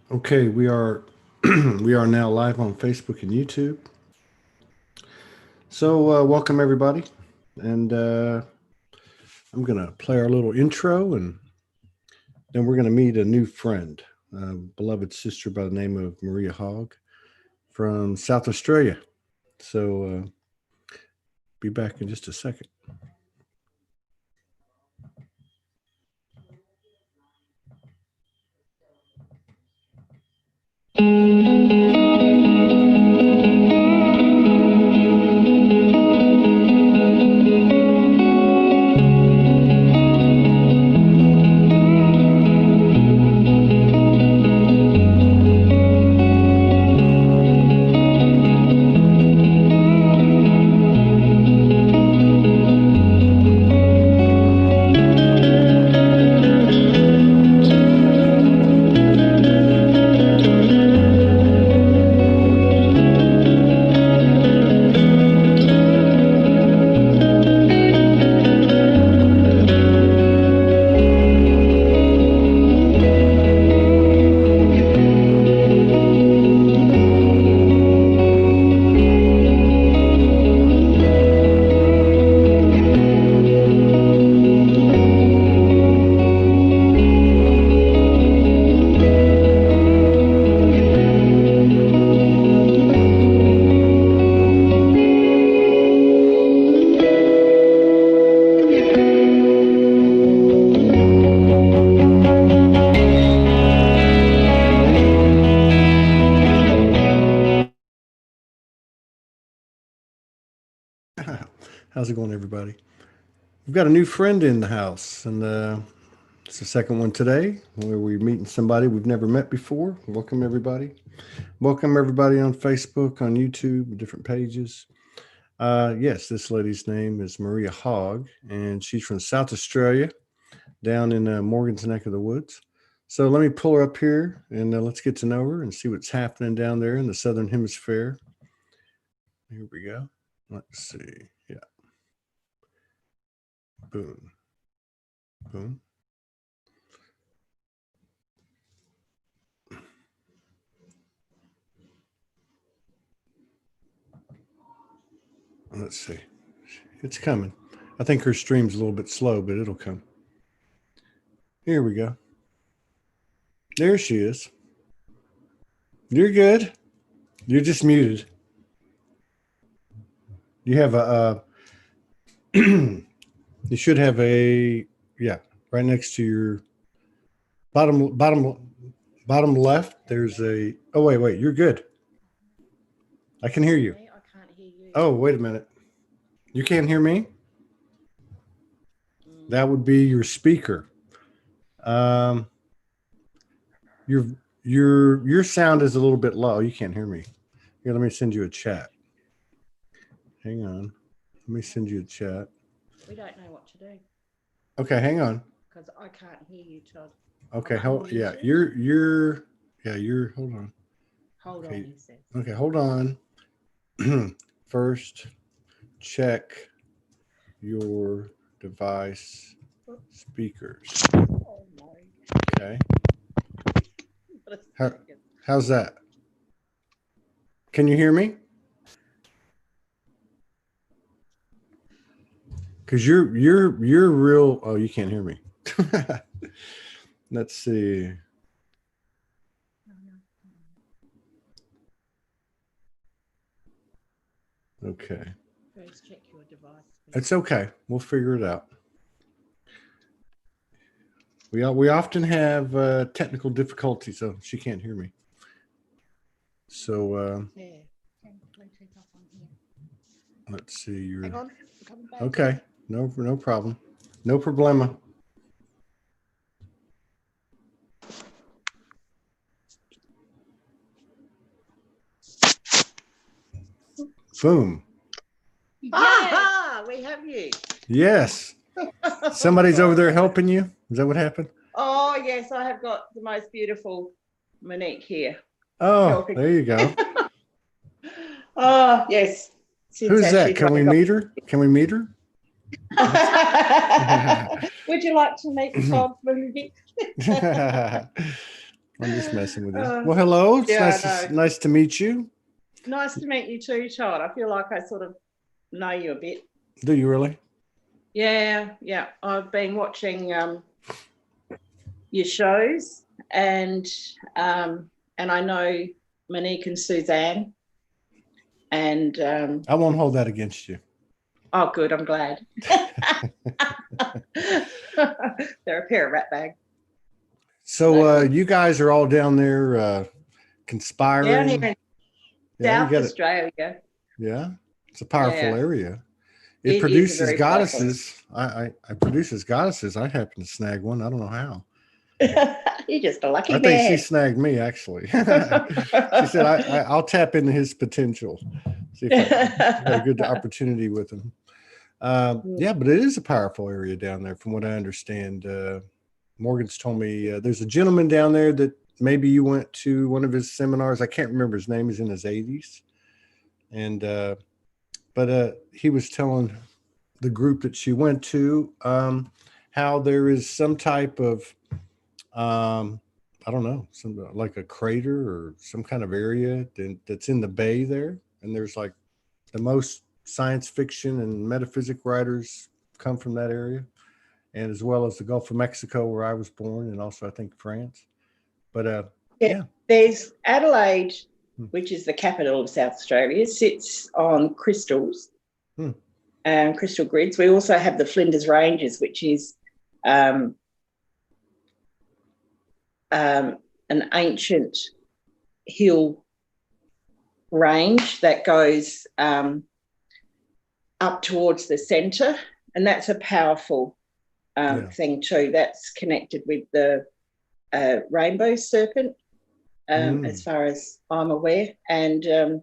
Okay, we are we are now live on Facebook and YouTube. So welcome everybody, and I'm gonna play our little intro, and then we're gonna meet a new friend, a beloved sister by the name of Maria Hogg from South Australia. So be back in just a second. How's it going, everybody? We've got a new friend in the house, and it's the second one today where we're meeting somebody we've never met before. Welcome, everybody. Welcome, everybody on Facebook, on YouTube, different pages. Yes, this lady's name is Maria Hogg, and she's from South Australia, down in Morgan's neck of the woods. So let me pull her up here, and let's get to know her and see what's happening down there in the Southern Hemisphere. Here we go. Let's see. Yeah. Boom. Boom. Let's see. It's coming. I think her stream's a little bit slow, but it'll come. Here we go. There she is. You're good. You're just muted. You have you should have yeah, right next to your bottom left. There's oh, wait, you're good. I can hear you. I can't hear you. Oh, wait a minute. You can't hear me? That would be your speaker. Your sound is a little bit low. You can't hear me. Here, let me send you a chat. Hang on. Let me send you a chat. We don't know what to do. Okay, hang on. Because I can't hear you, Todd. Okay, hold on. Hold okay. on, he says. Okay, hold on. First, check your device speakers. Oh my. Okay. How's that? Can you hear me? Because you're real. Oh, you can't hear me. Let's see. Okay. First, check your device. It's okay. We'll figure it out. We often have technical difficulties, so she can't hear me. So let's see. You're hang on. okay. No problem. No problema. Boom. Ah, we have you. Yes. Somebody's over there helping you. Is that what happened? Oh, yes, I have got the most beautiful Monique here. Oh, helping. There you go. Oh, yes. Who's that? Can we meet her? Can we meet her? Would you like to meet Todd, Monique? I'm just messing with you. Well, hello. It's Yeah, nice to meet you. nice to meet you too, Todd. I feel like I sort of know you a bit. Do you really? Yeah. I've been watching your shows, and I know Monique and Suzanne, and I won't hold that against you. oh, good. I'm glad. They're a pair of ratbags. So you guys are all down there conspiring. Down here in South you Australia. Yeah, it's a powerful Yeah. area. It It is a produces very goddesses. I produces goddesses. I happen to snag one. I don't know how. You're just a lucky I think she man. snagged me, actually. She said, I'll tap into his potential. See if I got a good opportunity with him. Yeah, but it is a powerful area down there, from what I understand. Morgan's told me there's a gentleman down there that maybe you went to one of his seminars. I can't remember his name. He's in his 80s. And, but he was telling the group that she went to how there is some type of, I don't know, some like a crater or some kind of area that's in the bay there. And there's like the most science fiction and metaphysic writers come from that area, and as well as the Gulf of Mexico, where I was born, and also I think France. But yeah, there's Adelaide, which is the capital of South Australia, sits on crystals, crystal grids. We also have the Flinders Ranges, which is an ancient hill range that goes up towards the centre, and that's a powerful thing too. That's connected with the rainbow serpent, as far as I'm aware, and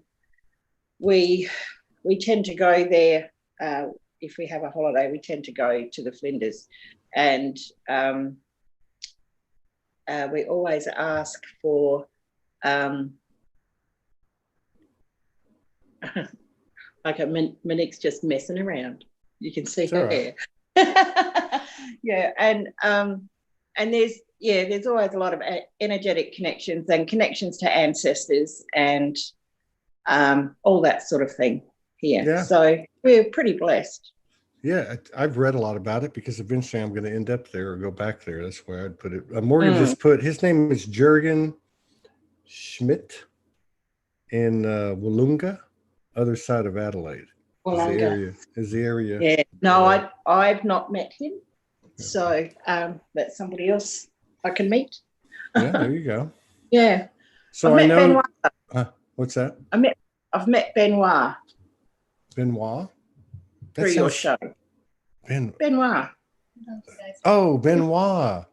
we tend to go there if we have a holiday. We tend to go to the Flinders, and we always ask for like Monique's just messing around. You can see her hair. Yeah, and there's always a lot of energetic connections and connections to ancestors and all that sort of thing here. Yeah. So we're pretty blessed. Yeah, I've read a lot about it because eventually I'm going to end up there or go back there. That's where I'd put it. Morgan just put, his name is Jurgen Schmidt in Wollonga, other side of Adelaide. Is the area. Yeah. No, I've not met him. Yeah. So that's somebody else I can meet. Yeah, there you go. Yeah. So I know. What's that? I've met Benoit. Benoit? Through your show. Benoit. Oh, Benoit.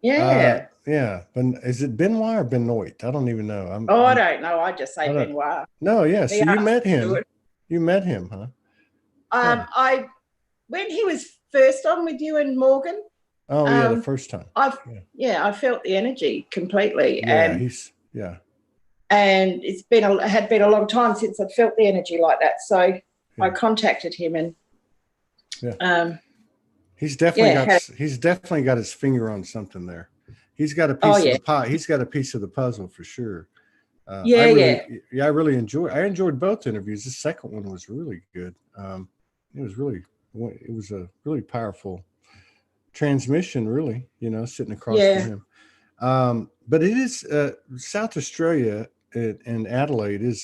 Yeah. Yeah. Is it Benoit or Benoit? I don't even know. I don't know. I just say Benoit. No, yeah. So you met him. You met him, huh? When he was first on with you and Morgan. Oh, yeah, the first time. I felt the energy completely. Yeah, and it had been a long time since I'd felt the energy like that. So I contacted him, and he's definitely got his finger on something there. He's got a piece of the pie. He's got a piece of the puzzle for sure. I really enjoyed both interviews. The second one was really good. It was a really powerful transmission, really, sitting across from him. But it is South Australia and Adelaide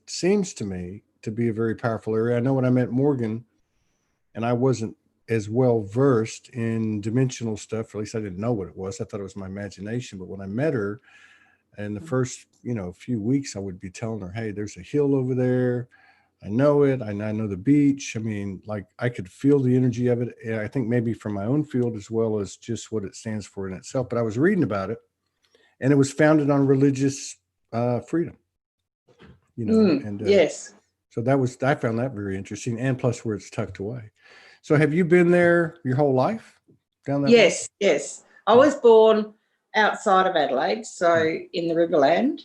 seems to me to be a very powerful area. I know when I met Morgan, and I wasn't as well versed in dimensional stuff, or at least I didn't know what it was. I thought it was my imagination. But when I met her, in the first few weeks, I would be telling her, hey, there's a hill over there. I know it. I know the beach. I mean, like, I could feel the energy of it. I think maybe from my own field as well as just what it stands for in itself. But I was reading about it, and it was founded on religious freedom. Yes. So I found that very interesting, and plus where it's tucked away. So have you been there your whole life down that way? Yes. I was born outside of Adelaide, so in the Riverland,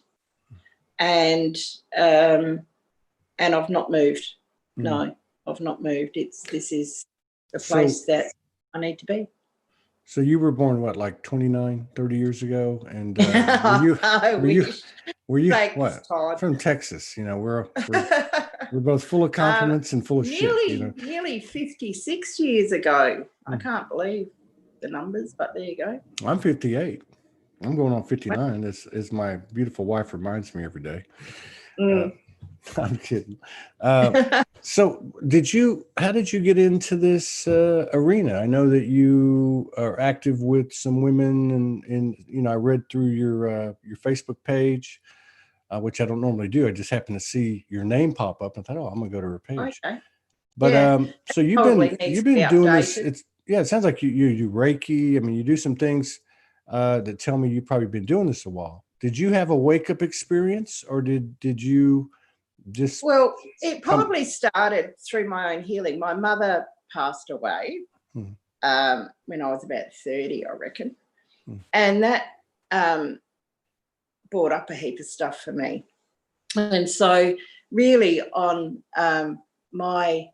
and I've not moved. No, I've not moved. This is the place that I need to be. So you were born what, like 29, 30 years ago, and I wish. were you Thanks, what? Todd. From Texas? You know, we're both full of compliments and full of shit. You know, nearly 56 years ago. I can't believe the numbers, but there you go. I'm 58. I'm going on 59. As my beautiful wife reminds me every day. I'm kidding. So how did you get into this arena? I know that you are active with some women, and you know, I read through your Facebook page, which I don't normally do. I just happened to see your name pop up and thought, oh, I'm gonna go to her page. Okay. But yeah. So you've been doing this. It sounds like you do Reiki. I mean, you do some things that tell me you've probably been doing this a while. Did you have a wake up experience, or did you just? Well, it probably started through my own healing. My mother passed away when I was about 30, I reckon, and that brought up a heap of stuff for me. And so, really, on my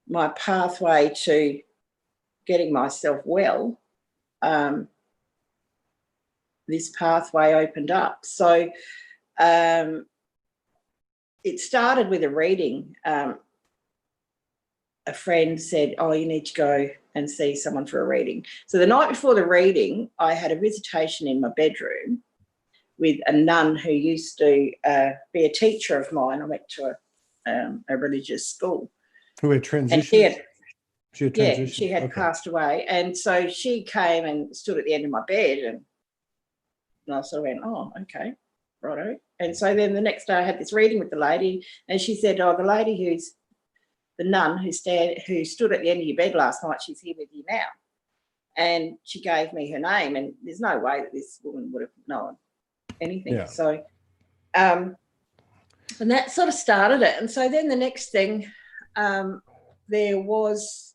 my pathway to getting myself well, this pathway opened up. So it started with a reading. A friend said, oh, you need to go and see someone for a reading. So the night before the reading, I had a visitation in my bedroom with a nun who used to be a teacher of mine. I went to a religious school. Who had transitioned? She had passed away. And so she came and stood at the end of my bed, and I sort of went, oh, okay, righto. And so then the next day I had this reading with the lady, and she said, oh, the lady who's the nun who stood at the end of your bed last night, she's here with you now. And she gave me her name, and there's no way that this woman would have known anything. Yeah. So and that sort of started it. And so then the next thing, there was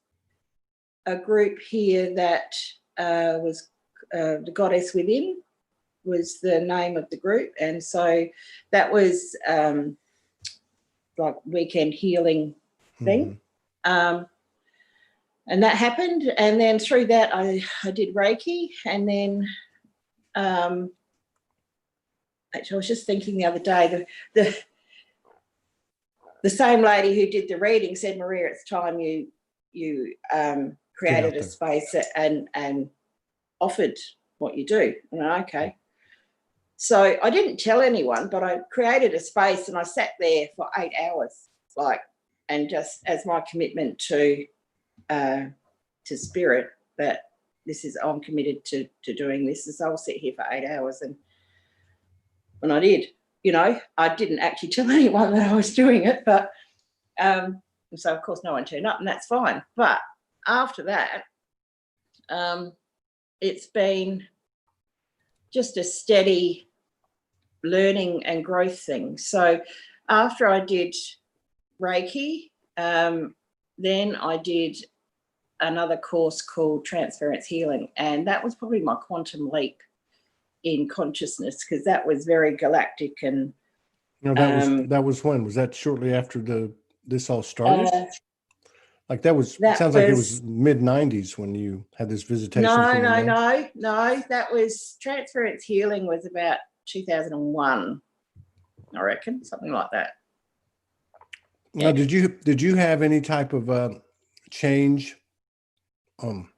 a group here that was the Goddess Within was the name of the group. And so that was like weekend healing thing. And that happened. And then through that, I did Reiki. And then actually, I was just thinking the other day, the same lady who did the reading said, Maria, it's time you created a space and offered what you do. And okay. So I didn't tell anyone, but I created a space and I sat there for 8 hours, and just as my commitment to spirit, that I'm committed to doing this. And so I'll sit here for 8 hours, and I did. You know, I didn't actually tell anyone that I was doing it, but so of course no one turned up, and that's fine. But after that, it's been just a steady learning and growth thing. So after I did Reiki, then I did another course called Transference Healing, and that was probably my quantum leap in consciousness, because that was very galactic. And that was when? Was that shortly after this all started? Like it sounds like it was mid-90s when you had this visitation. No. That was Transference Healing was about 2001, I reckon, something like that. Now, did you have any type of change on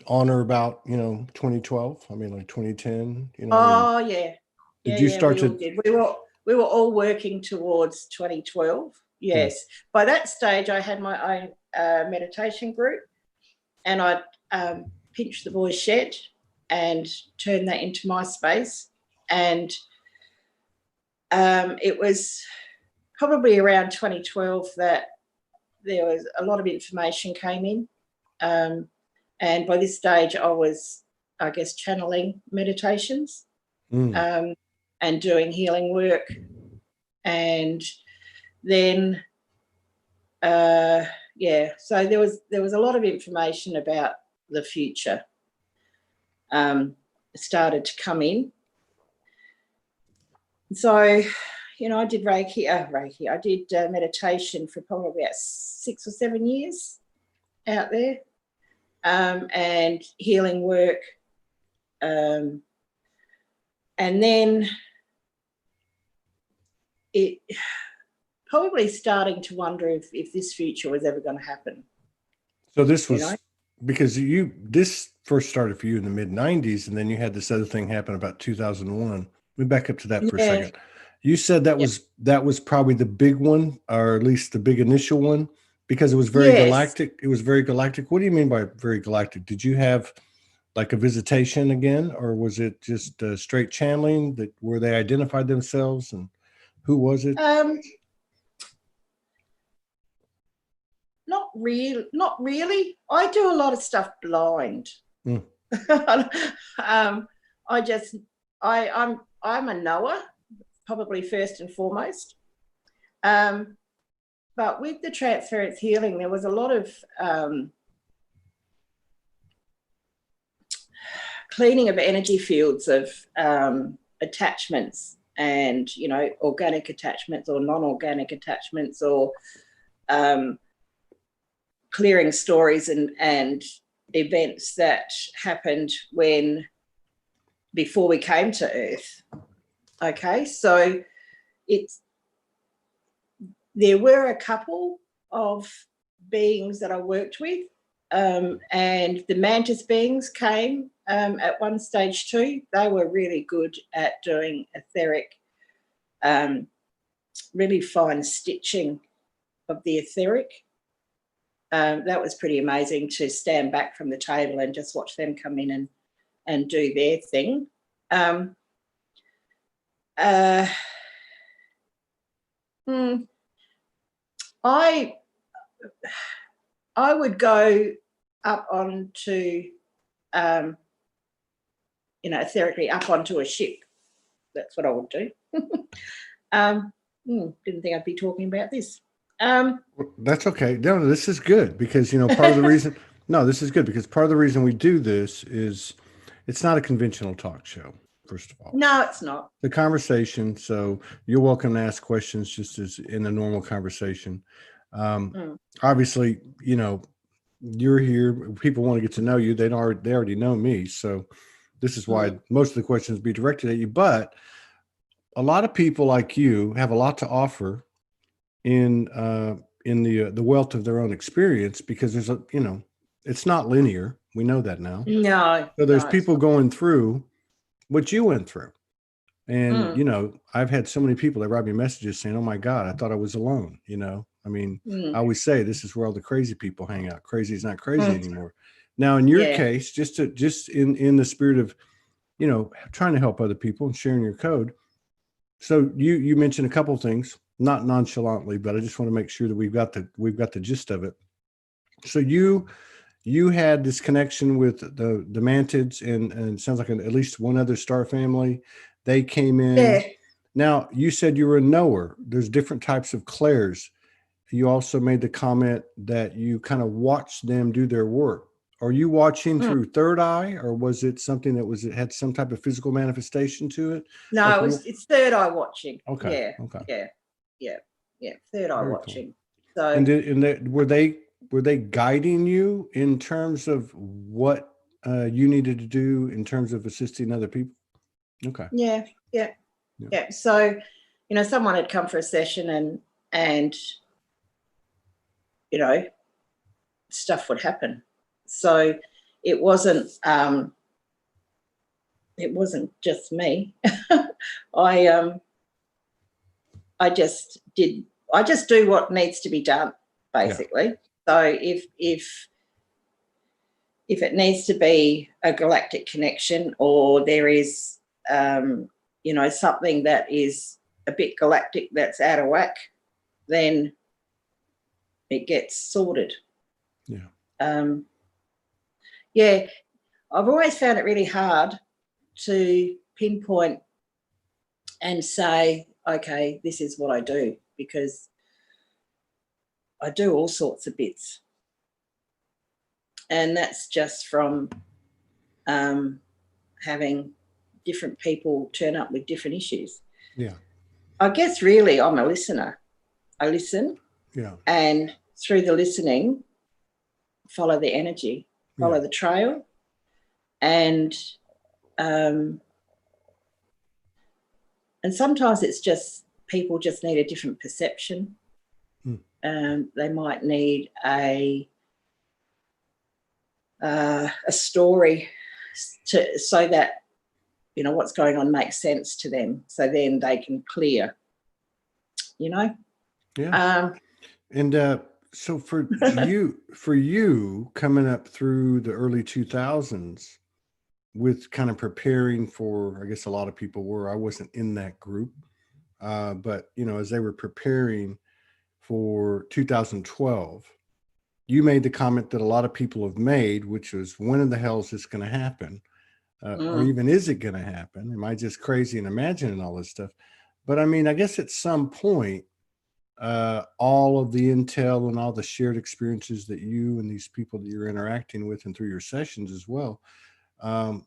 or about 2012? I mean, like 2010. Oh yeah. Did you start to? We were all working towards 2012. Yes. By that stage, I had my own meditation group, and I pinched the boys' shed and turned that into my space. And it was probably around 2012 that there was a lot of information came in. And by this stage, I was, I guess, channeling meditations and doing healing work. And then, so there was a lot of information about the future started to come in. So, I did Reiki. I did meditation for probably about 6 or 7 years. out there, and healing work. And then it probably starting to wonder if this future was ever going to happen. So this was because this first started for you in the mid-90s, and then you had this other thing happen about 2001. Let me back up to that for a second. You said that was probably the big one, or at least the big initial one, because it was very galactic. It was very galactic. What do you mean by very galactic? Did you have like a visitation again, or was it just straight channeling that where they identified themselves, and who was it? Not really. I do a lot of stuff blind. I'm a knower, probably first and foremost. But with the transference healing, there was a lot of cleaning of energy fields of attachments, and organic attachments or non-organic attachments, or clearing stories and events that happened before we came to Earth. Okay, so there were a couple of beings that I worked with, and the mantis beings came at one stage too. They were really good at doing etheric, really fine stitching of the etheric. That was pretty amazing to stand back from the table and just watch them come in and do their thing. I would go up onto, etherically up onto a ship. That's what I would do. Didn't think I'd be talking about this. That's okay. No, this is good because, part of the reason, this is good because part of the reason we do this is it's not a conventional talk show, first of all. No, it's not. The conversation. So you're welcome to ask questions just as in a normal conversation. Obviously, you're here. People want to get to know you. They already know me. So this is why most of the questions be directed at you. But a lot of people like you have a lot to offer in the wealth of their own experience, because there's it's not linear. We know that now. No. So there's people going through what you went through. And, I've had so many people that write me messages saying, oh my God, I thought I was alone. I always say this is where all the crazy people hang out. Crazy is not crazy anymore. Now, in your case, just in the spirit of, trying to help other people and sharing your code. So you mentioned a couple of things, not nonchalantly, but I just want to make sure that we've got the gist of it. So you had this connection with the mantids, and it sounds like at least one other star family. They came in. Yeah. Now, you said you were a knower. There's different types of clairs. You also made the comment that you kind of watched them do their work. Are you watching through third eye, or was it something that had some type of physical manifestation to it? No, it's third eye watching. Okay. Yeah. Okay. Yeah. Third eye watching. Cool. So, and were they guiding you in terms of what you needed to do in terms of assisting other people? Okay. Yeah. So, someone had come for a session and stuff would happen. So it wasn't just me. I just do what needs to be done, basically. Yeah. So if it needs to be a galactic connection, or there is something that is a bit galactic that's out of whack, then it gets sorted. Yeah. I've always found it really hard to pinpoint and say, okay, this is what I do, because I do all sorts of bits. And that's just from having different people turn up with different issues. Yeah. I guess really I'm a listener. I listen. Yeah. And through the listening, follow the energy, follow the trail. And sometimes it's just people just need a different perception. They might need a story so that, you know, what's going on makes sense to them, so then they can clear, you know. And so for you coming up through the early 2000s with kind of preparing for, I guess a lot of people were, I wasn't in that group, but you know, as they were preparing for 2012, you made the comment that a lot of people have made, which was, when in the hell is this going to happen? Or even, is it going to happen? Am I just crazy and imagining all this stuff? But I mean, I guess at some point, all of the intel and all the shared experiences that you and these people that you're interacting with and through your sessions as well, I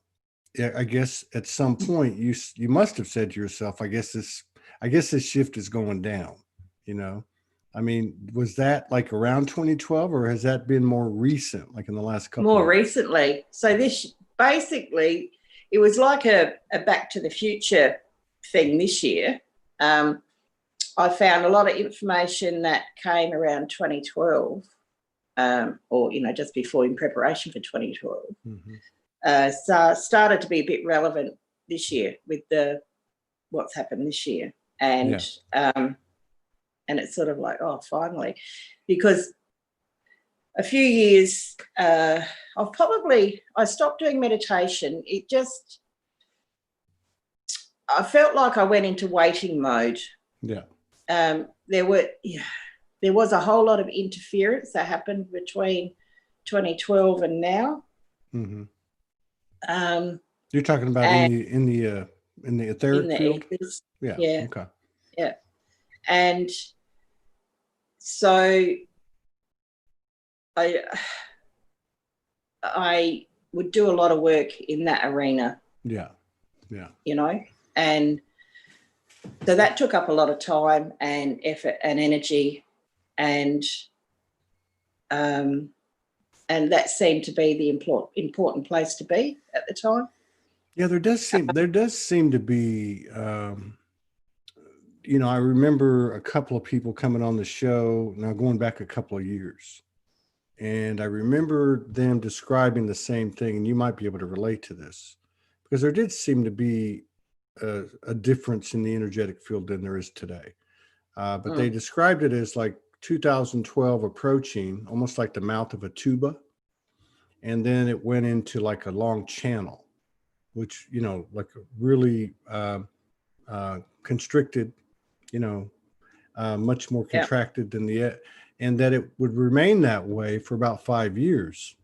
guess at some point you must have said to yourself, I guess this shift is going down, you know. I mean, was that like around 2012, or has that been more recent, like in the last couple more of years? Recently? So this basically, it was like a Back to the Future thing this year. I found a lot of information that came around 2012, or, you know, just before, in preparation for 2012. So started to be a bit relevant this year with what's happened this year. And it's sort of like, oh, finally, because a few years, I stopped doing meditation. I felt like I went into waiting mode. There was a whole lot of interference that happened between 2012 and now. You're talking about in the etheric field? Ethers. Yeah. Okay. Yeah. And so I would do a lot of work in that arena. Yeah. You know, and so that took up a lot of time and effort and energy, and that seemed to be the important place to be at the time. Yeah, there does seem to be. You know, I remember a couple of people coming on the show now, going back a couple of years, and I remember them describing the same thing. And you might be able to relate to this, because there did seem to be a difference in the energetic field than there is today. But they described it as like 2012 approaching, almost like the mouth of a tuba. And then it went into like a long channel, which, you know, like a really constricted, you know, much more contracted than and that it would remain that way for about 5 years.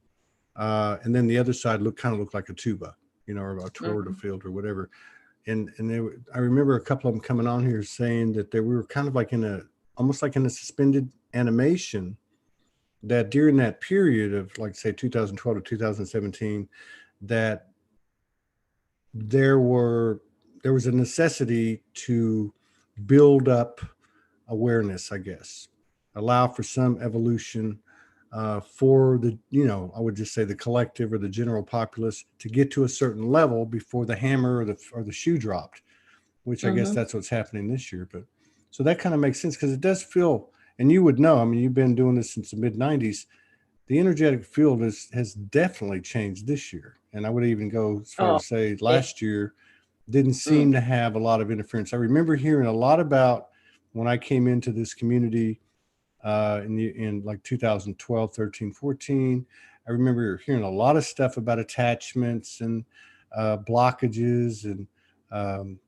And then the other side kind of looked like a tuba, you know, or a toward a field or whatever. And I remember a couple of them coming on here saying that we were kind of like almost like in a suspended animation, that during that period of, like, say 2012 to 2017, that there was a necessity to build up awareness, I guess, allow for some evolution for the, you know, I would just say the collective or the general populace to get to a certain level before the hammer or the shoe dropped, which I guess that's what's happening this year. But so that kind of makes sense, because it does feel, and you would know, I mean, you've been doing this since the mid-90s, the energetic field has definitely changed this year. And I would even go as far as to say last year didn't seem to have a lot of interference. I remember hearing a lot about, when I came into this community in like 2012, 13, 14, I remember hearing a lot of stuff about attachments and blockages and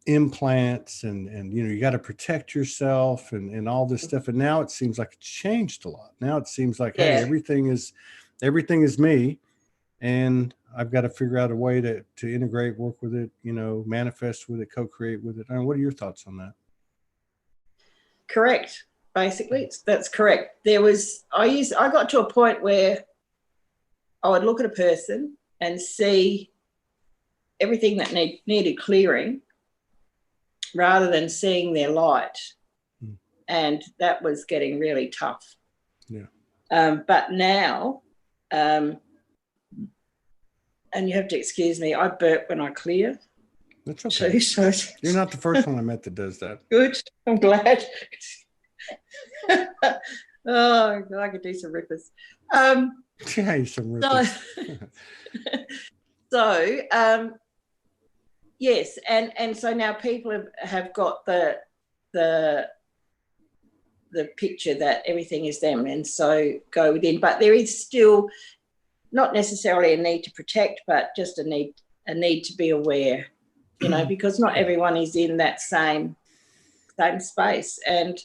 implants and you know, you got to protect yourself and all this stuff. And now it seems like it's changed a lot. Now it seems like, hey, everything is me, and I've got to figure out a way to integrate, work with it, you know, manifest with it, co-create with it. I mean, what are your thoughts on that? Correct. Basically, that's correct. I got to a point where I would look at a person and see everything that needed clearing, rather than seeing their light. And that was getting really tough. Yeah. But now And you have to excuse me, I burp when I clear. That's okay. So you're not the first one I met that does that. Good. I'm glad. Oh, I could do some rippers. Yeah, some rippers. So yes, and so now people have got the picture that everything is them, and so go within. But there is still not necessarily a need to protect, but just a need to be aware, you know, because not everyone is in that same space, and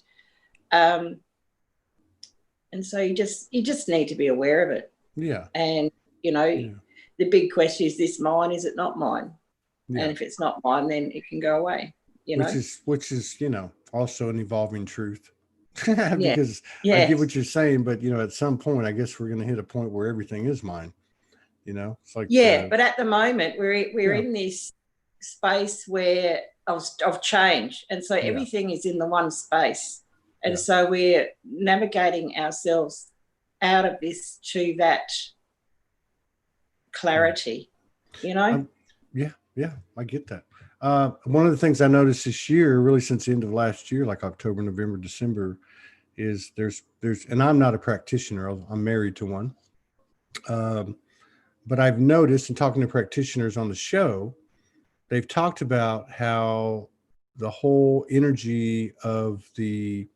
so you just need to be aware of it. Yeah. And you know, the big question is this mine? Is it not mine? Yeah. And if it's not mine, then it can go away. You know, which is you know, also an evolving truth. Because I get what you're saying, but you know, at some point, I guess we're going to hit a point where everything is mine. You know, it's like but at the moment we're in this space where of change, and so everything is in the one space, and so we're navigating ourselves out of this to that clarity. You know. Yeah, I get that. One of the things I noticed this year, really since the end of last year, like October, November, December, is there's, and I'm not a practitioner, I'm married to one. But I've noticed in talking to practitioners on the show, they've talked about how the whole energy of the,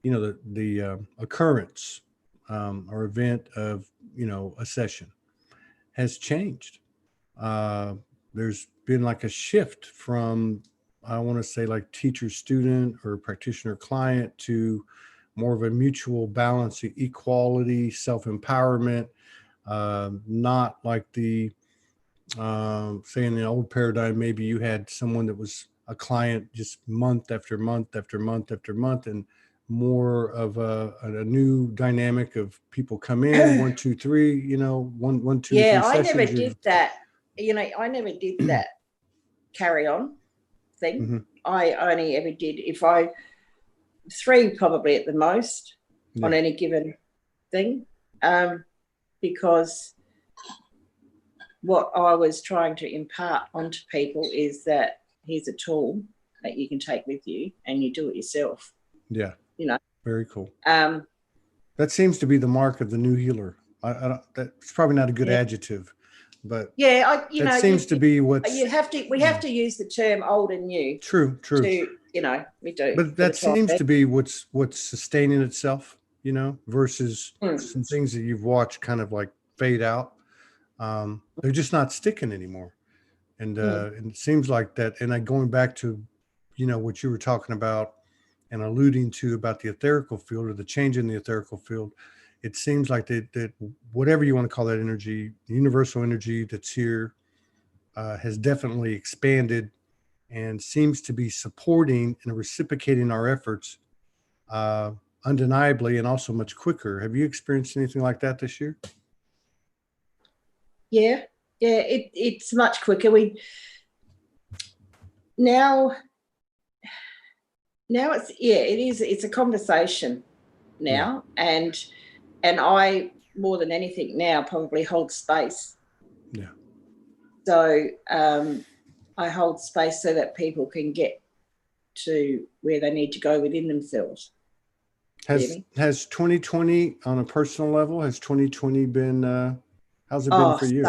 you know, the occurrence or event of, you know, a session has changed. There's been like a shift from, I want to say like teacher student or practitioner client to more of a mutual balance, equality, self-empowerment, not like the, say in the old paradigm, maybe you had someone that was a client just month after month after month after month, and more of a new dynamic of people come in, 1, 2, 3, you know, one, 2, 3 sessions. I never did that. You know, I never did that carry on thing. Mm-hmm. I only ever did 3 probably at the most on any given thing, because what I was trying to impart onto people is that here's a tool that you can take with you and you do it yourself. Yeah. You know. Very cool. That seems to be the mark of the new healer. I don't, that's probably not a good adjective, but that seems to be what we have to use the term old and new. True. You know, we do. But that seems to be what's sustaining itself, you know, versus some things that you've watched kind of like fade out. They're just not sticking anymore. And it seems like that. And going back to, you know, what you were talking about and alluding to about the etherical field or the change in the etherical field, it seems like that whatever you want to call that energy, the universal energy that's here, has definitely expanded and seems to be supporting and reciprocating our efforts undeniably and also much quicker. Have you experienced anything like that this year? Yeah, it's much quicker. Now it's a conversation now, and I more than anything now probably hold space. Yeah. So I hold space so that people can get to where they need to go within themselves. Has 2020 on a personal level, has 2020 been how's it been for you?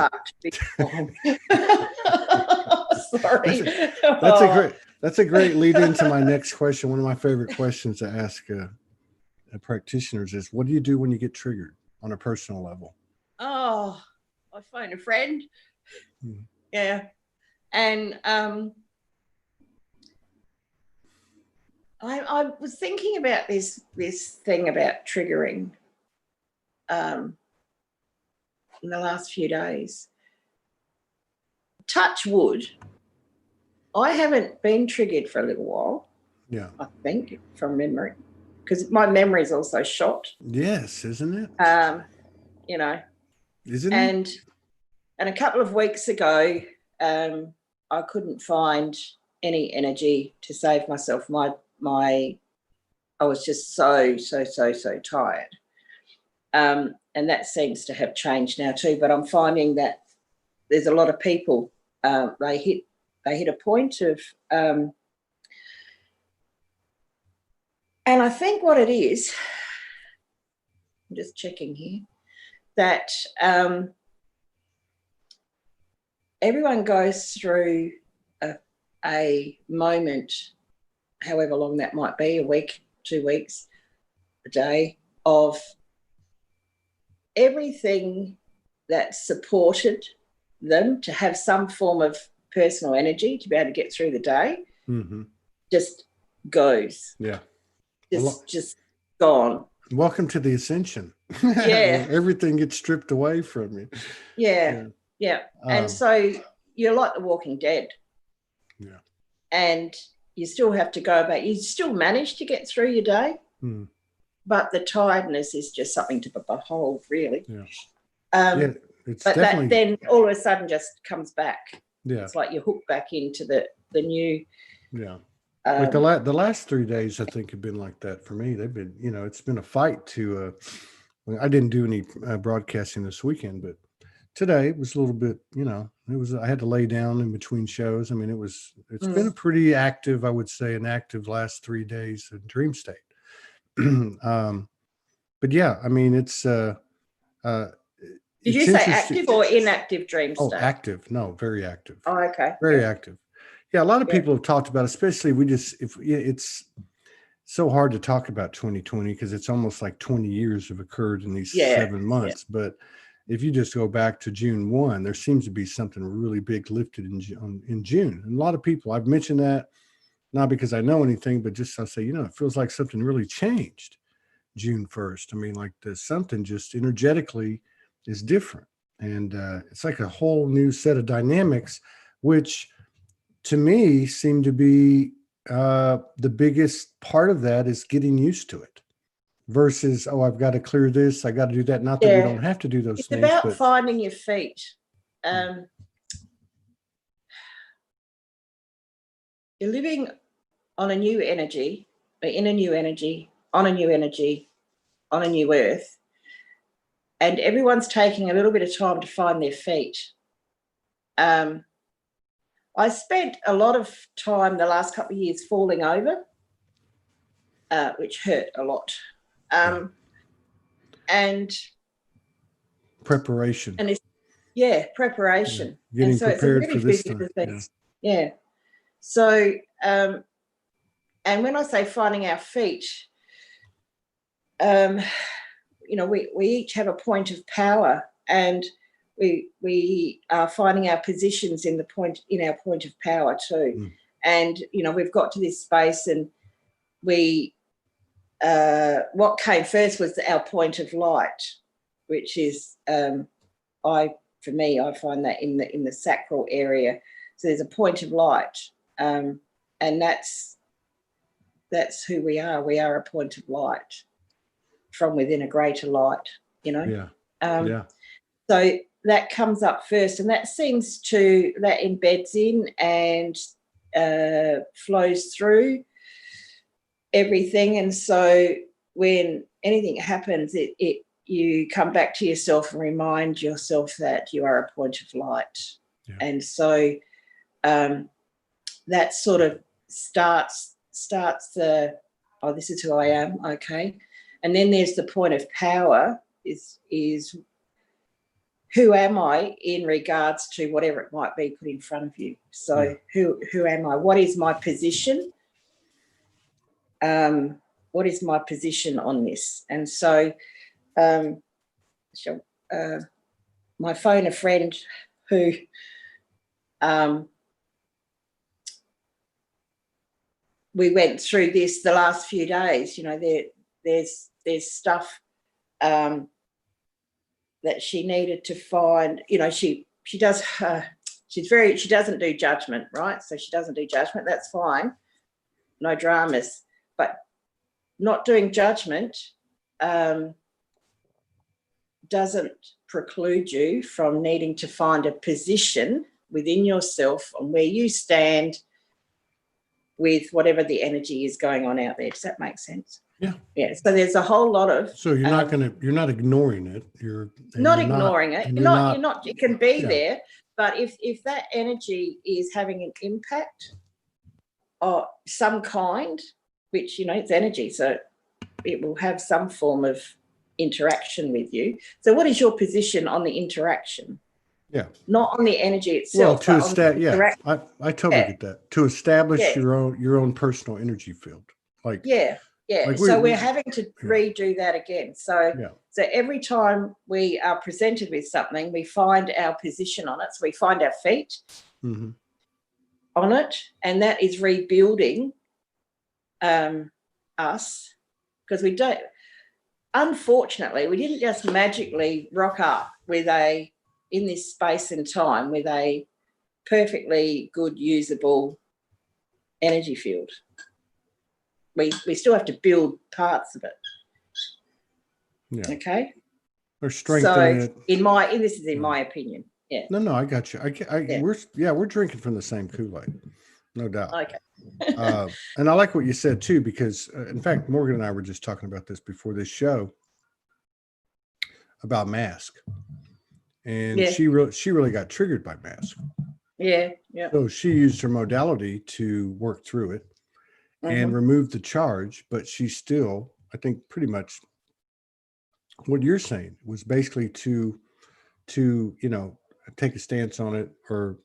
Sorry. That's a great lead into my next question. One of my favorite questions to ask practitioners is, what do you do when you get triggered on a personal level? Oh, I phone a friend. Yeah. And I was thinking about this thing about triggering in the last few days. Touch wood, I haven't been triggered for a little while. Yeah. I think, from memory, because my memory is also shot. Yes, isn't it? You know. Isn't it? And a couple of weeks ago, I couldn't find any energy to save myself. I was just so tired. And that seems to have changed now too. But I'm finding that there's a lot of people, they hit a point of, and I think what it is, I'm just checking here, that everyone goes through a moment, however long that might be, a week, 2 weeks, a day, of everything that supported them to have some form of personal energy to be able to get through the day, just goes. Yeah. Just gone. Welcome to the ascension. Yeah. Everything gets stripped away from you. Yeah. And so you're like the Walking Dead. Yeah. And you still have to go about, you still manage to get through your day, but the tiredness is just something to behold, really. Yeah. It's but definitely... that then all of a sudden just comes back. Yeah. It's like you're hooked back into the new. Yeah. Like the last 3 days, I think, have been like that for me. They've been, it's been a fight to, I didn't do any broadcasting this weekend, but today it was a little bit, I had to lay down in between shows. I mean, it's been a pretty active, I would say, an active last 3 days in dream state. But yeah, I mean, it's, did you say active or inactive dream state? Oh, active. No, very active. Oh, okay. Very active. Yeah, a lot of people have talked about, especially it's so hard to talk about 2020 because it's almost like 20 years have occurred in these 7 months. Yeah. But if you just go back to June 1, there seems to be something really big lifted in June. And a lot of people, I've mentioned that, not because I know anything, but just I'll say, it feels like something really changed June 1st. I mean, like there's something just energetically is different. And it's like a whole new set of dynamics, which to me seem to be the biggest part of that is getting used to it versus, I've got to clear this, I got to do that. Not that we don't have to do those things. It's about finding your feet. You're living on a new energy, in a new energy, on a new energy, on a new earth. And everyone's taking a little bit of time to find their feet. I spent a lot of time the last couple of years falling over, which hurt a lot. And preparation. And preparation. Getting and so prepared it's a for this time. Yeah. So, and when I say finding our feet, we each have a point of power, and we are finding our positions in our point of power too. And we've got to this space, and we what came first was our point of light, which is I find that in the sacral area. So there's a point of light, and that's who we are. We are a point of light from within a greater light. So that comes up first, and that embeds in and flows through everything. And so when anything happens, you come back to yourself and remind yourself that you are a point of light. Yeah. And so that sort of starts the, this is who I am, okay. And then there's the point of power is who am I in regards to whatever it might be put in front of you. So who am I? What is my position? What is my position on this? And so my phone a friend who we went through this the last few days. There's stuff that she needed to find. She doesn't do judgment, right? So she doesn't do judgment. That's fine, no dramas. But not doing judgment doesn't preclude you from needing to find a position within yourself on where you stand with whatever the energy is going on out there. Does that make sense? Yeah. Yeah. So there's a whole lot of. So you're not ignoring it. You're not ignoring it. You're not. It can be yeah. there, but if that energy is having an impact of some kind, which it's energy, so it will have some form of interaction with you. So what is your position on the interaction? Yeah. Not on the energy itself. Well, I totally get that. To establish your own personal energy field. Like so we're having to redo that again. So every time we are presented with something, we find our position on it. So we find our feet on it, and that is rebuilding us, because we don't. Unfortunately, we didn't just magically rock up in this space and time with a perfectly good, usable energy field. We still have to build parts of it. Yeah. Okay. Or strengthen it. This is in my opinion. Yeah. No, I got you. We're drinking from the same Kool-Aid, no doubt. Okay. And I like what you said too, because in fact, Morgan and I were just talking about this before this show about mask, and she really got triggered by mask. Yeah. So she used her modality to work through it and remove the charge, but she still, I think, pretty much what you're saying was basically to take a stance on it, or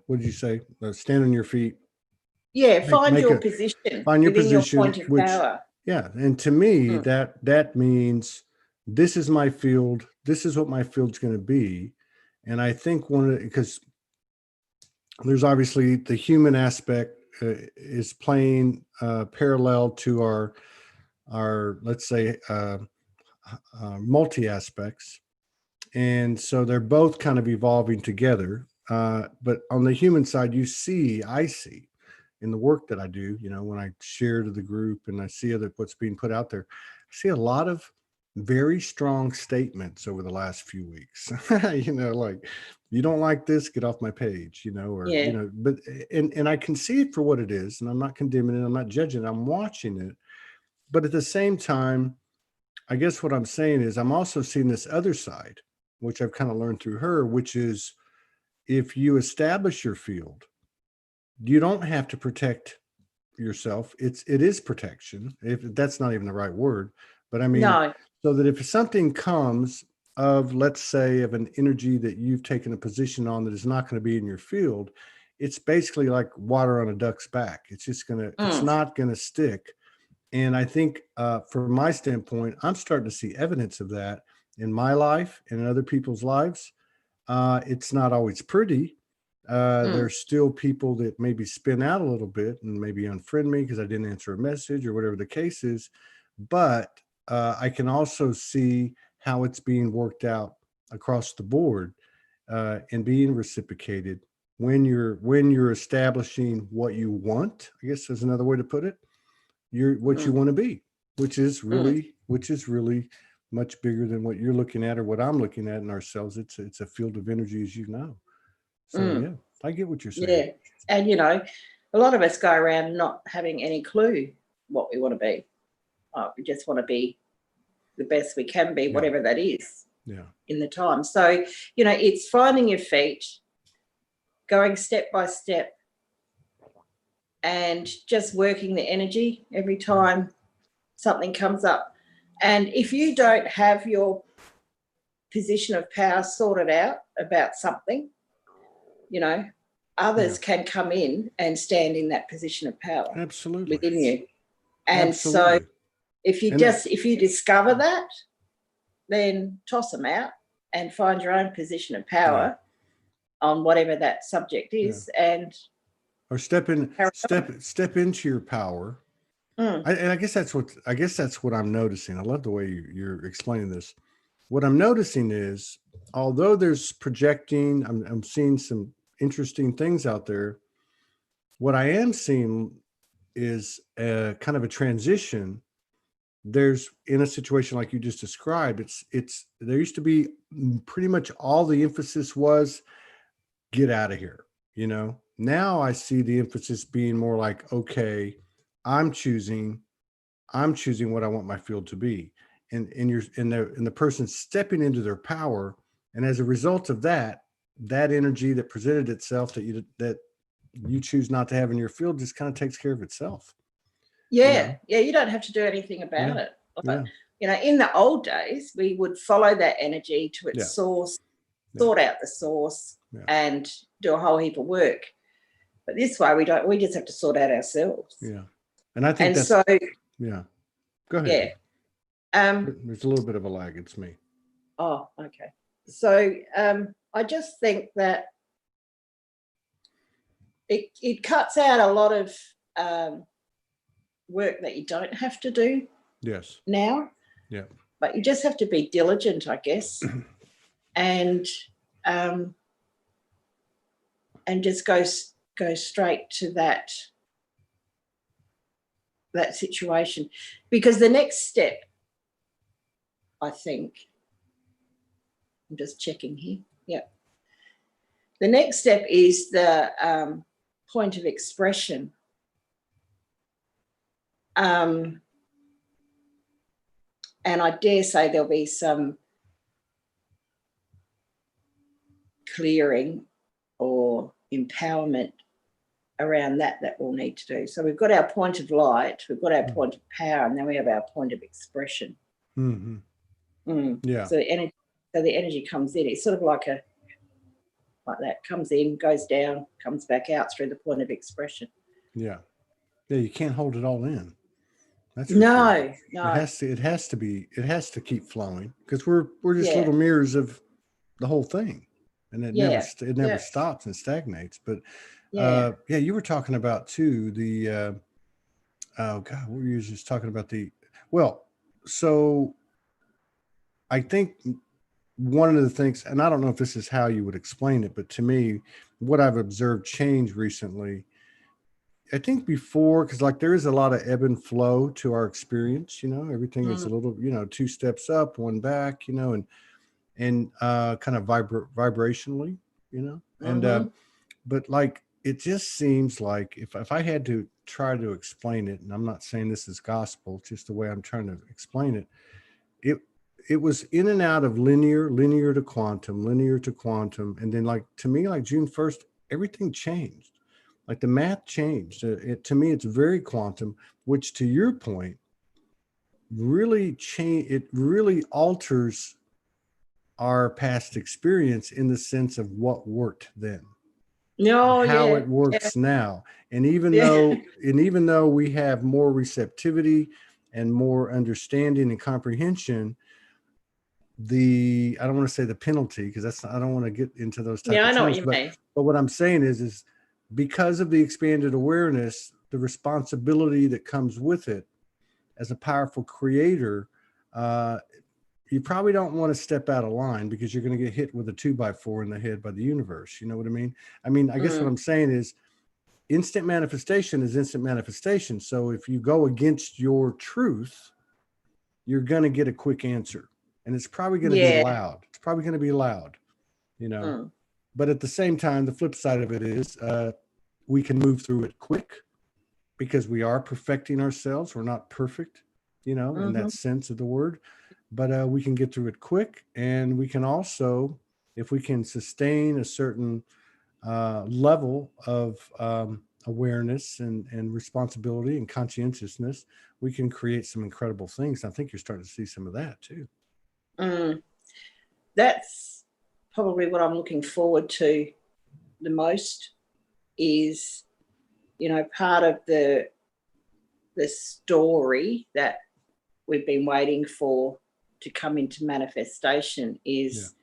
what did you say? Stand on your feet. Yeah, find your position. Find your within position, your point of power. Yeah, and to me, that means this is my field. This is what my field's going to be, and I think because there's obviously the human aspect is playing parallel to our let's say multi aspects, and so they're both kind of evolving together. But on the human side, I see in the work that I do, when I share to the group and I see what's being put out there, I see a lot of very strong statements over the last few weeks. Like, you don't like this, get off my page, but and I can see it for what it is, and I'm not condemning it, I'm not judging it, I'm watching it. But at the same time, I guess what I'm saying is I'm also seeing this other side, which I've kind of learned through her, which is if you establish your field, you don't have to protect yourself. It is protection. If that's not even the right word, but I mean, so that if something comes of, let's say, of an energy that you've taken a position on that is not going to be in your field, it's basically like water on a duck's back. It's just it's not going to stick. And I think from my standpoint, I'm starting to see evidence of that in my life and in other people's lives. It's not always pretty. There's still people that maybe spin out a little bit and maybe unfriend me because I didn't answer a message or whatever the case is. But I can also see how it's being worked out across the board and being reciprocated when you're establishing what you want. I guess there's another way to put it. What you want to be, which is really much bigger than what you're looking at or what I'm looking at in ourselves. It's a field of energy, as you know. So I get what you're saying. Yeah, and a lot of us go around not having any clue what we want to be. We just want to be the best we can be, whatever that is. Yeah. In the time, so it's finding your feet, going step by step, and just working the energy every time something comes up. And if you don't have your position of power sorted out about something, others can come in and stand in that position of power. Absolutely. Within you. And so if you discover that, then toss them out and find your own position of power on whatever that subject is, or step into your power. I guess that's what I'm noticing. I love the way you're explaining this. What I'm noticing is, although there's projecting, I'm seeing some interesting things out there. What I am seeing is a kind of a transition. There's, in a situation like you just described, it's there used to be pretty much all the emphasis was get out of here. Now I see the emphasis being more like, okay, I'm choosing I'm choosing what I want my field to be. And the person stepping into their power. And as a result of that, that energy that presented itself that you choose not to have in your field just kind of takes care of itself. Yeah. Yeah. You don't have to do anything about it. But, in the old days, we would follow that energy to its source, sort out the source and do a whole heap of work. But this way we just have to sort out ourselves. Yeah. And I think so, go ahead. Yeah. There's a little bit of a lag. It's me. Oh, okay. So I just think that it cuts out a lot of work that you don't have to do. Yes. Now. Yeah. But you just have to be diligent, I guess, and just go straight to that situation, because the next step, I think, I'm just checking here. Yeah. The next step is the point of expression. And I dare say there'll be some clearing or empowerment around that we'll need to do. So we've got our point of light, we've got our point of power, and then we have our point of expression. Mm-hmm. Yeah. So the energy comes in. It's sort of like that, comes in, goes down, comes back out through the point of expression. Yeah. Yeah, you can't hold it all in. That's no. It has to keep flowing, because we're just little mirrors of the whole thing, and it never stops and stagnates. But you were talking about too the oh God, we were just talking about so I think one of the things, and I don't know if this is how you would explain it, but to me, what I've observed change recently, I think before, because like there is a lot of ebb and flow to our experience, everything is a little, 2 steps up, 1 back, and kind of vibrationally, and but like it just seems like if I had to try to explain it, and I'm not saying this is gospel, just the way I'm trying to explain it, it was in and out of linear to quantum, and then like to me, like June 1st, everything changed. Like the math changed. To me, it's very quantum, which to your point, really it really alters our past experience in the sense of what worked then. How it works now. And even though we have more receptivity and more understanding and comprehension, I don't want to say the penalty, because I don't want to get into those types of terms. I know what you mean. But what I'm saying is because of the expanded awareness, the responsibility that comes with it as a powerful creator, you probably don't want to step out of line, because you're going to get hit with a 2x4 in the head by the universe. You know what I mean? I guess what I'm saying is instant manifestation is instant manifestation. So if you go against your truth, you're going to get a quick answer, and it's probably going to be loud. It's probably going to be loud, But at the same time, the flip side of it is we can move through it quick, because we are perfecting ourselves. We're not perfect, in that sense of the word, but we can get through it quick. And we can also, if we can sustain a certain level of awareness and responsibility and conscientiousness, we can create some incredible things. I think you're starting to see some of that too. That's probably what I'm looking forward to the most, is part of the story that we've been waiting for to come into manifestation is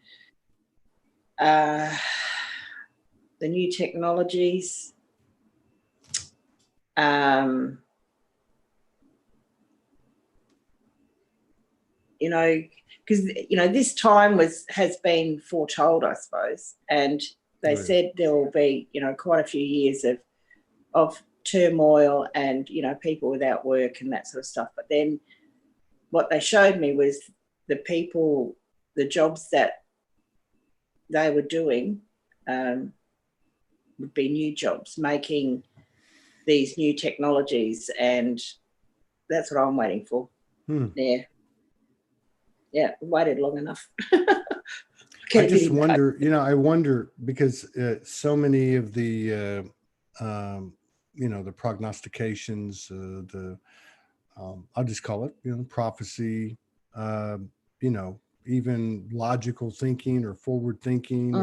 the new technologies, because this time has been foretold, I suppose, and they said there will be quite a few years of turmoil and people without work and that sort of stuff. But then what they showed me was the jobs that they were doing would be new jobs, making these new technologies and That's what I'm waiting for. Yeah, waited long enough. I just wonder, I wonder because so many of the, the prognostications, I'll just call it, prophecy, even logical thinking or forward thinking,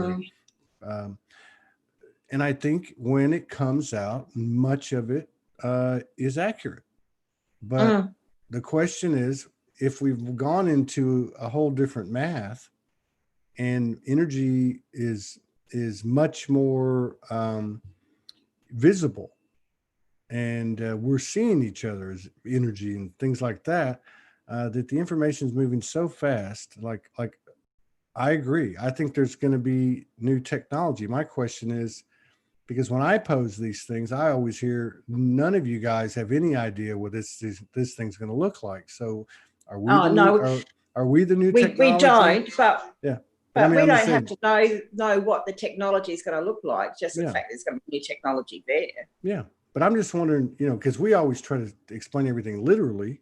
and I think when it comes out, much of it is accurate. But the question is, if we've gone into a whole different math, and energy is much more visible, and we're seeing each other's energy and things like that, that the information is moving so fast. Like I agree. I think there's going to be new technology. My question is, because when I pose these things, I always hear none of you guys have any idea what this thing's going to look like. So are we are we the new technology? We don't, but yeah. But we don't have to know what the technology is going to look like. Just the fact there's going to be new technology there. Yeah, but I'm just wondering, because we always try to explain everything literally,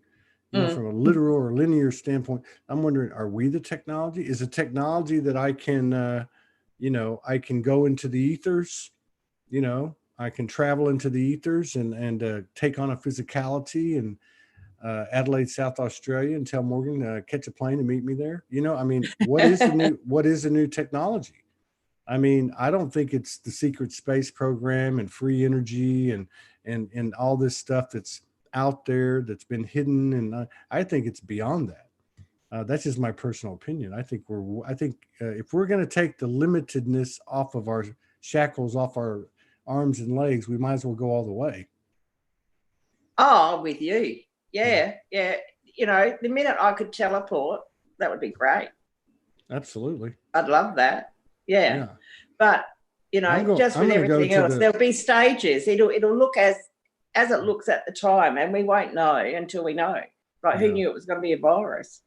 from a literal or linear standpoint. I'm wondering, are we the technology? Is it technology that I can, I can go into the ethers, I can travel into the ethers and take on a physicality and Adelaide, South Australia, and tell Morgan catch a plane and meet me there. What is the new technology? I mean, I don't think it's the secret space program and free energy and all this stuff that's out there that's been hidden. And I think it's beyond that. That's just my personal opinion. I think if we're going to take the limitedness off of our shackles, off our arms and legs, we might as well go all the way. Oh, with you. Yeah. The minute I could teleport, that would be great. Absolutely. I'd love that. Yeah. But, just with everything else, there'll be stages. It'll look as it looks at the time, and we won't know until we know. Like, who knew it was going to be a virus?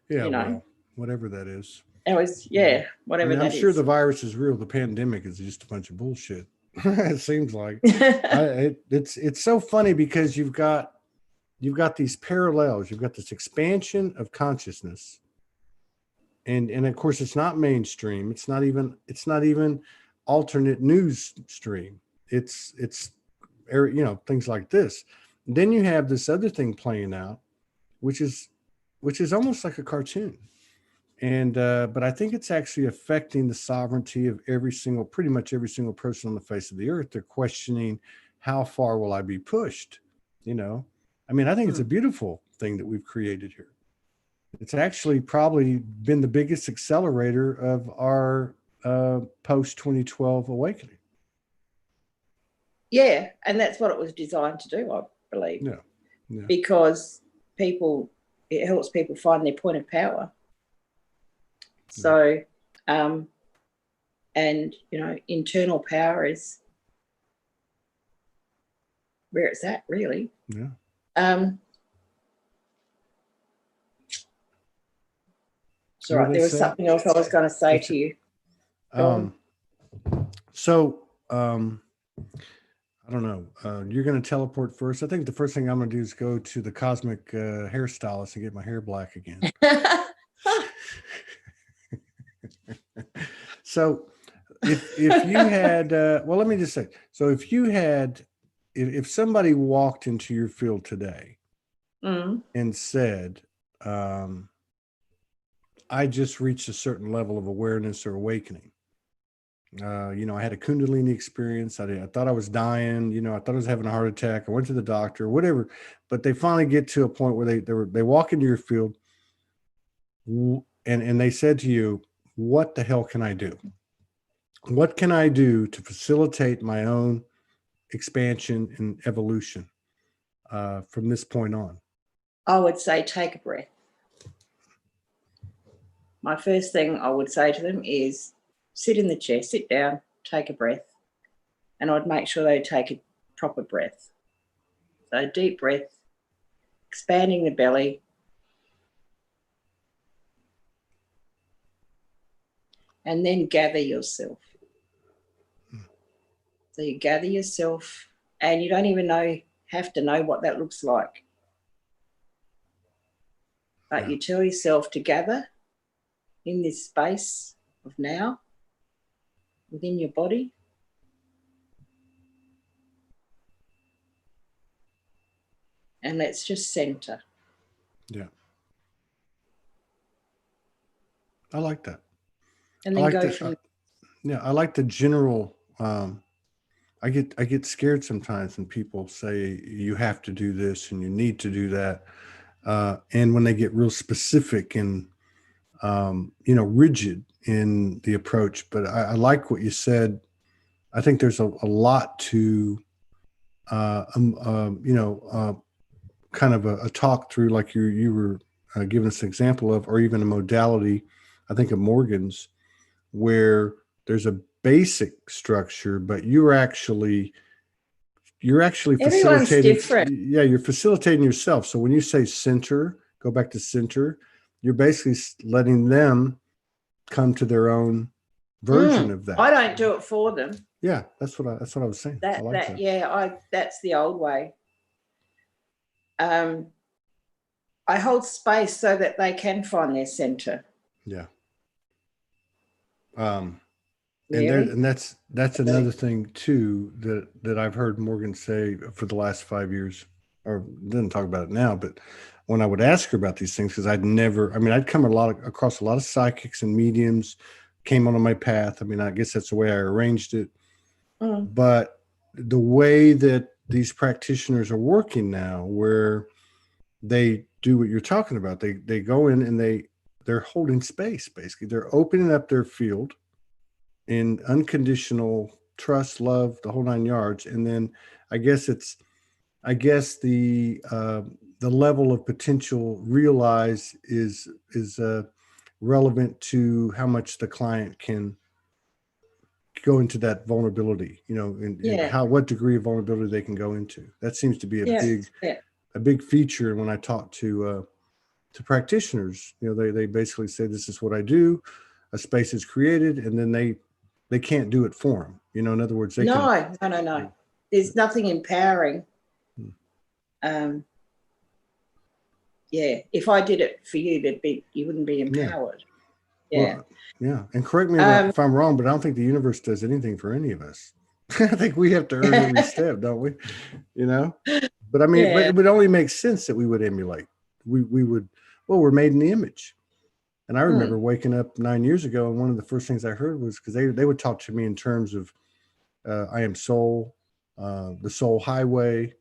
Yeah, well, whatever that is. It was, whatever that is. I'm sure the virus is real. The pandemic is just a bunch of bullshit. It seems like. It's so funny because you've got these parallels. You've got this expansion of consciousness, and of course it's not mainstream. It's not even alternate news stream. It's things like this. And then you have this other thing playing out, which is almost like a cartoon. And but I think it's actually affecting the sovereignty of pretty much every single person on the face of the earth. They're questioning, how far will I be pushed? I mean, I think it's a beautiful thing that we've created here. It's actually probably been the biggest accelerator of our post-2012 awakening. Yeah, and that's what it was designed to do, I believe. Yeah. Because it helps people find their point of power. So, internal power is where it's at, really. Yeah. It's all right. There was something else I was going to say to you. I don't know. You're going to teleport first. I think the first thing I'm going to do is go to the cosmic hairstylist and get my hair black again. So if you had, let me just say, so if somebody walked into your field today and said, I just reached a certain level of awareness or awakening. I had a Kundalini experience. I thought I was dying. I thought I was having a heart attack. I went to the doctor, whatever. But they finally get to a point where they walk into your field and they said to you, what the hell can I do? What can I do to facilitate my own expansion and evolution from this point on? I would say take a breath. My first thing I would say to them is sit in the chair, sit down, take a breath. And I'd make sure they take a proper breath. So deep breath, expanding the belly. And then gather yourself. So you gather yourself and you don't even know have to know what that looks like. But you tell yourself to gather in this space of now within your body. And let's just center. Yeah. I like that. And then go from yeah, I like the general I get scared sometimes when people say you have to do this and you need to do that. And when they get real specific and rigid in the approach. But I like what you said. I think there's a lot to kind of a talk through, like you were giving us an example of, or even a modality, I think of Morgan's, where there's a basic structure, but you're actually everyone's facilitating. different. Yeah, you're facilitating yourself. So when you say center, go back to center, you're basically letting them come to their own version of that. I don't do it for them. Yeah, that's what I was saying. That's the old way. I hold space so that they can find their center. Yeah. And that's another thing too that I've heard Morgan say for the last 5 years, or didn't talk about it now, but when I would ask her about these things, because I'd come across a lot of psychics and mediums came onto my path. I mean, I guess that's the way I arranged it. But the way that these practitioners are working now, where they do what you're talking about, they go in and they're holding space. Basically, they're opening up their field in unconditional trust, love, the whole 9 yards. And then I guess the level of potential realized is relevant to how much the client can go into that vulnerability, and what degree of vulnerability they can go into. That seems to be a big feature. When I talk to practitioners, they basically say, this is what I do. A space is created, and then they can't do it for them. In other words, No. There's nothing empowering. If I did it for you, you wouldn't be empowered. Yeah. And correct me if I'm wrong, but I don't think the universe does anything for any of us. I think we have to earn every step, don't we? But I mean, but it would only make sense that we would emulate. We're made in the image. And I remember waking up 9 years ago, and one of the first things I heard was, because they would talk to me in terms of I am soul, the soul highway.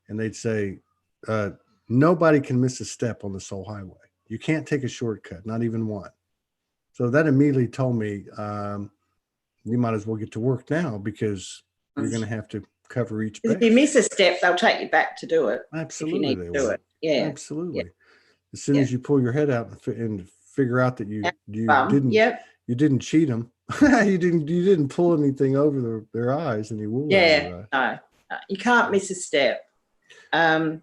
And they'd say, nobody can miss a step on the soul highway. You can't take a shortcut, not even one. So that immediately told me, you might as well get to work now, because you're going to have to cover each base. If you miss a step, they'll take you back to do it. Absolutely. If you need to do it. Yeah. Absolutely. Yeah. As soon as you pull your head out and figure out that you didn't cheat them, you didn't pull anything over their eyes, and you will. No, you can't miss a step. The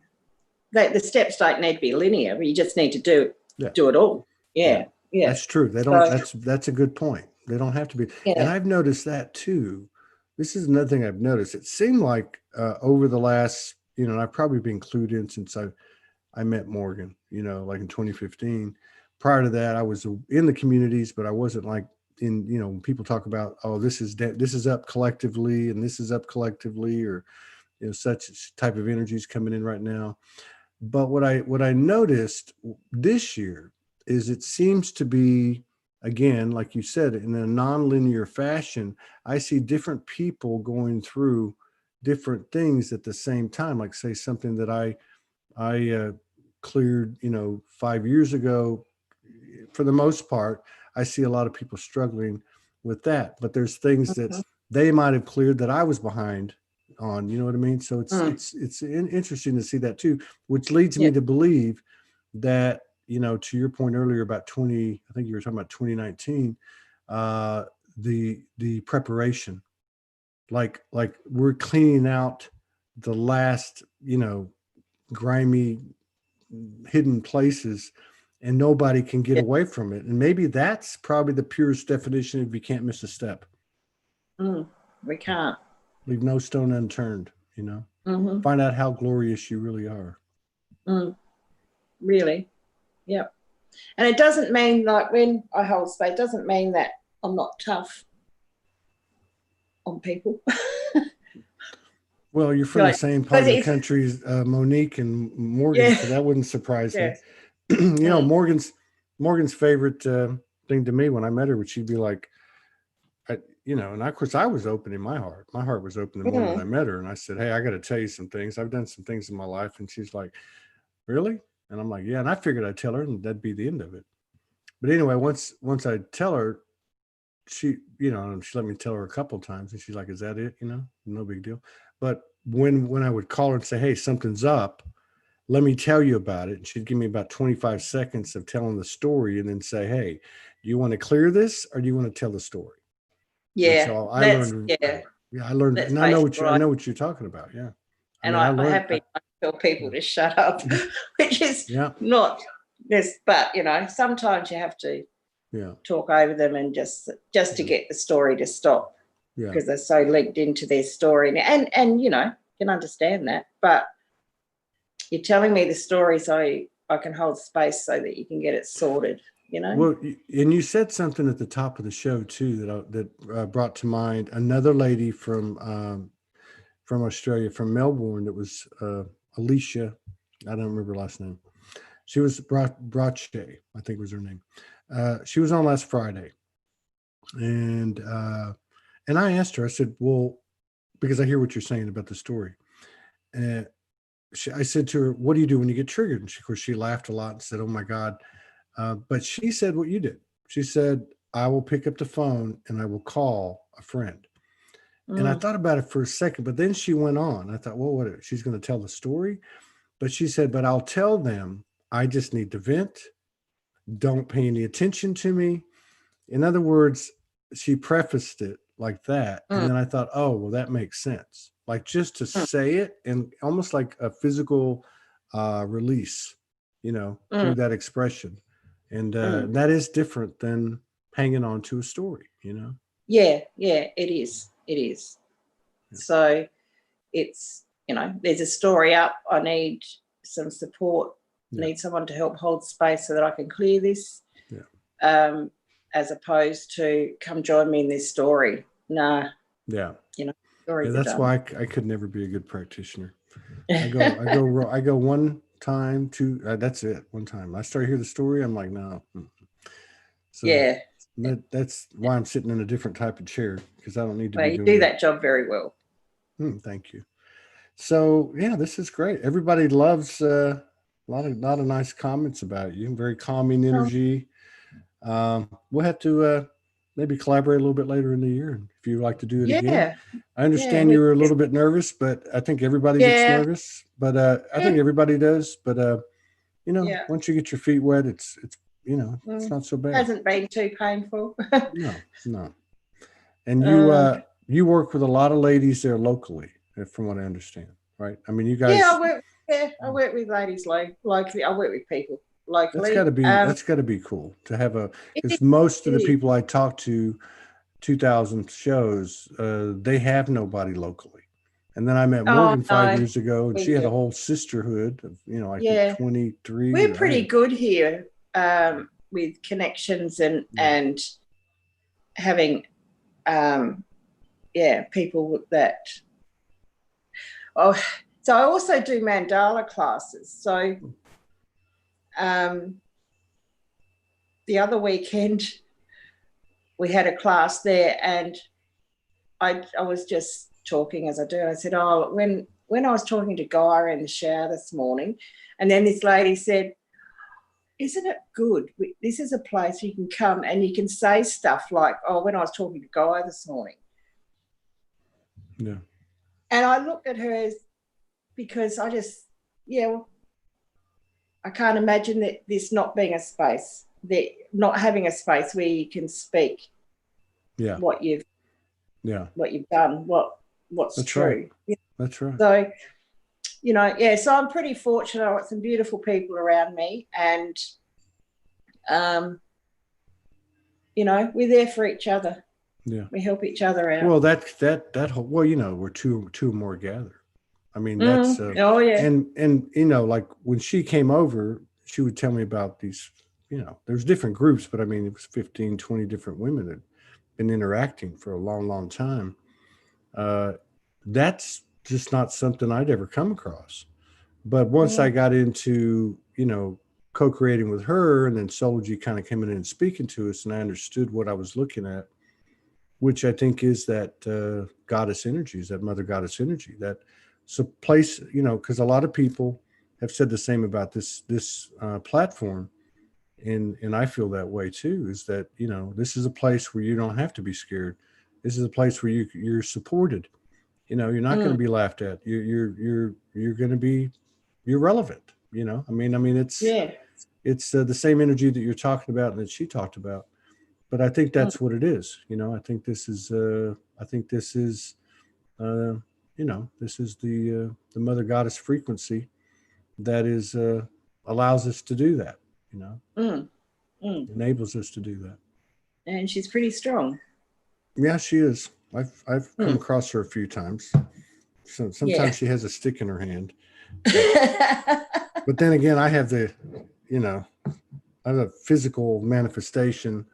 steps don't need to be linear, but you just need to do it all. Yeah. That's true. They don't. That's a good point. They don't have to be. Yeah. And I've noticed that too. This is another thing I've noticed. It seemed like over the last, I've probably been clued in since I met Morgan, like in 2015. Prior to that, I was in the communities, but I wasn't like in, when people talk about, oh, this is up collectively and this is up collectively, or, such type of energies coming in right now. But what I noticed this year is it seems to be, again, like you said, in a nonlinear fashion. I see different people going through different things at the same time. Like, say, something that I cleared, 5 years ago. For the most part, I see a lot of people struggling with that. But there's things that they might have cleared that I was behind on. You know what I mean? So it's interesting to see that too, which leads me to believe that, to your point earlier about I think you were talking about 2019, the preparation, like we're cleaning out the last, grimy hidden places, and nobody can get away from it. And maybe that's probably the purest definition of you can't miss a step. We can't Leave no stone unturned. you know, Mm-hmm. find out how glorious you really are. Really. Yep. And it doesn't mean, like, when I hold space, it doesn't mean that I'm not tough on people. Well, you're from the same part of the country as Monique and Morgan, yeah. so that wouldn't surprise Yes. me. You know, Morgan's favorite thing to me when I met her, would she'd be like, you know, and of course I was opening my heart. My heart was open the moment I met her, and I said, "Hey, I got to tell you some things. I've done some things in my life," and she's like, "Really?" And I'm like, "Yeah." And I figured I'd tell her, and that'd be the end of it. But anyway, once I tell her, she, you know, she let me tell her a couple of times, and she's like, "Is that it?" You know, no big deal. But when I would call her and say, "Hey, something's up, let me tell you about it," and she'd give me about 25 seconds of telling the story, and then say, "Hey, do you want to clear this, or do you want to tell the story?" Yeah. And so I learned. Yeah, I learned, and I know what you're talking about. Yeah. And I have been tell people to shut up, which is not this, but you know, sometimes you have to talk over them and just to get the story to stop, because they're so linked into their story. And you know, can understand that, but you're telling me the story so I can hold space so that you can get it sorted, you know. Well, and you said something at the top of the show too that brought to mind another lady from Australia, from Melbourne. That was Alicia. I don't remember her last name. She was Brache, I think was her name. She was on last Friday, and I asked her. I said, "Well," because I hear what you're saying about the story. And I said to her, "What do you do when you get triggered?" And of course, she laughed a lot and said, "Oh my God." But she said what you did. She said, "I will pick up the phone and I will call a friend." And I thought about it for a second, but then she went on. I thought, well, what? She's going to tell the story? But she said, "But I'll tell them I just need to vent. Don't pay any attention to me." In other words, she prefaced it like that. And then I thought, oh, well, that makes sense. Like, just to say it, and almost like a physical release, you know, through that expression. And that is different than hanging on to a story, you know? Yeah, it is. It is. Yeah. So it's, you know, there's a story up. I need some support. Need someone to help hold space so that I can clear this. Yeah. As opposed to come join me in this story. Nah. Yeah. You know, that's why I could never be a good practitioner. I go one time, two. That's it. One time I start to hear the story, I'm like, no. So that's why I'm sitting in a different type of chair, because I don't need to be doing you do that job very well. Thank you. So yeah, this is great. Everybody loves a lot of nice comments about you. Very calming energy. We'll have to maybe collaborate a little bit later in the year if you'd like to do it again. I understand you were a little bit nervous, but I think everybody gets nervous. But I think everybody does. But you know, once you get your feet wet, it's you know, it's not so bad. Hasn't been too painful. No. And you work with a lot of ladies there locally, from what I understand, right? I mean, you guys. I work with ladies locally. I work with people locally. That's got to be cool to have because most of the people I talk to, 2,000 shows, they have nobody locally. And then I met Morgan 5 years ago, and she had a whole sisterhood of, you know, I think 23. We're pretty good here with connections and having, people that. Oh, so I also do mandala classes. So the other weekend we had a class there, and I was just talking as I do. I said, oh, when I was talking to Guy in the shower this morning, and then this lady said, isn't it good? This is a place you can come and you can say stuff like, oh, when I was talking to Guy this morning. Yeah. And I looked at her because I just, I can't imagine that this not being a space, that not having a space where you can speak what you've done, what's That's true. Right. That's right. So, you know, so I'm pretty fortunate. I've got some beautiful people around me, and you know, we're there for each other. Yeah. We help each other out. Well, that whole, well, you know, we're two more gathered. I mean, that's oh yeah. And you know, like when she came over, she would tell me about these, you know, there's different groups, but I mean, it was 15, 20 different women that had been interacting for a long, long time. That's just not something I'd ever come across. But once I got into, you know, co-creating with her, and then Soulgy kind of coming in and speaking to us, and I understood what I was looking at, which I think is that goddess energies, that mother goddess energy, that it's a place, you know, because a lot of people have said the same about this platform, and I feel that way too. Is that, you know, this is a place where you don't have to be scared. This is a place where you're supported. You know, you're not going to be laughed at. You're going to be, you're relevant. You know, I mean, it's the same energy that you're talking about and that she talked about. But I think that's what it is. You know, I think this is you know, this is the mother goddess frequency that is allows us to do that. You know, enables us to do that. And she's pretty strong. Yeah, she is. I've come across her a few times. So sometimes she has a stick in her hand. But then again, I have you know, I have a physical manifestation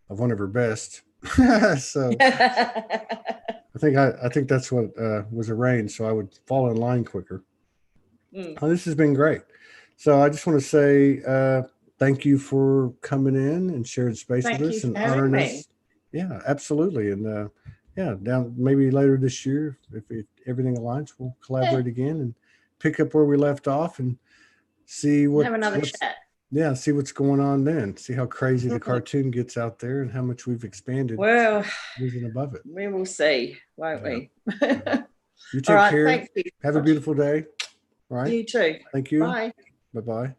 of one of her best. So I think that's what was arranged, so I would fall in line quicker. This has been great. So I just want to say thank you for coming in and sharing space with us and honoring us. Yeah, absolutely. And down maybe later this year, if everything aligns, we'll collaborate again and pick up where we left off and see have another chat. Yeah, see what's going on then. See how crazy the cartoon gets out there and how much we've expanded. Well, moving above it. We will see, won't we? You take care. Have a beautiful day. All right. You too. Thank you. Bye. Bye-bye.